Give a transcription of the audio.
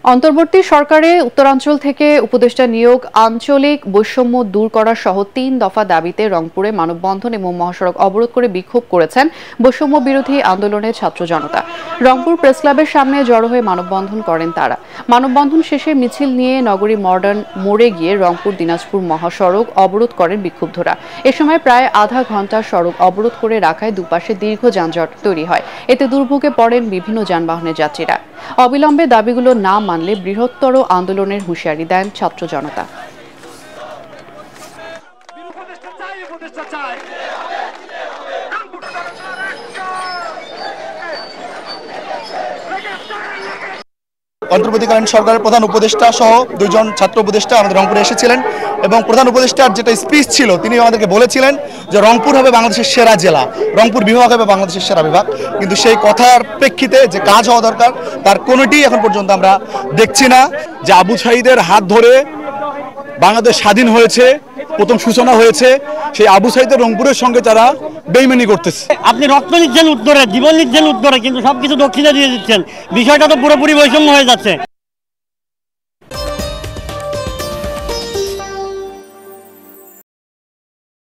অন্তর্বর্তী সরকারে উত্তরাঞ্চল থেকে উপদেষ্টা নিয়োগ, আঞ্চলিক বৈষম্য দূর করা সহ ৩ দফা দাবিতে রংপুরে মানববন্ধন এবং মহাসড়ক অবরোধ করে বিক্ষোভ করেছেন বৈষম্য বিরোধী আন্দোলনের ছাত্র জনতা। রংপুর প্রেসক্লাবের সামনে জড়ো হয়ে মানববন্ধন করেন তারা। মানববন্ধন শেষে মিছিল নিয়ে নগরী মডার্ন মোড়ে গিয়ে রংপুর দিনাজপুর মহাসড়ক অবরোধ করেন বিক্ষুব্ধরা। এ সময় প্রায় আধা ঘণ্টা সড়ক অবরোধ করে রাখায় দুপাশে দীর্ঘ যানজট তৈরি হয়। এতে দুর্ভোগে পড়েন বিভিন্ন যানবাহনের যাত্রীরা। অবিলম্বে দাবিগুলো না মানলে বৃহত্তর আন্দোলনের হুঁশিয়ারি দেন ছাত্র জনতা। অন্তর্বর্তীকালীন সরকারের প্রধান উপদেষ্টা সহ 2 জন ছাত্র উপদেষ্টা আমাদের রংপুরে এসেছিলেন এবং প্রধান উপদেষ্টার যেটা স্পিচ ছিল তিনি আমাদেরকে বলেছিলেন যে রংপুর হবে বাংলাদেশের সেরা জেলা, রংপুর বিভাগ হবে বাংলাদেশের সেরা বিভাগ। কিন্তু সেই কথার প্রেক্ষিতে যে কাজ হওয়া দরকার তার কোনোটি এখন পর্যন্ত আমরা দেখছি না। যে আবু সাঈদের হাত ধরে বাংলাদেশ স্বাধীন হয়েছে, প্রথম সূচনা হয়েছে, সেই আবু সাঈদের রংপুরের সঙ্গে তারা বেইমানি করতেছে। আপনি রক্ত নিচ্ছেন উত্তরে, জীবন নিচ্ছেন উত্তরে, কিন্তু সবকিছু দক্ষিণে দিয়ে দিচ্ছেন। বিষয়টা তো পুরোপুরি বৈষম্য হয়ে যাচ্ছে।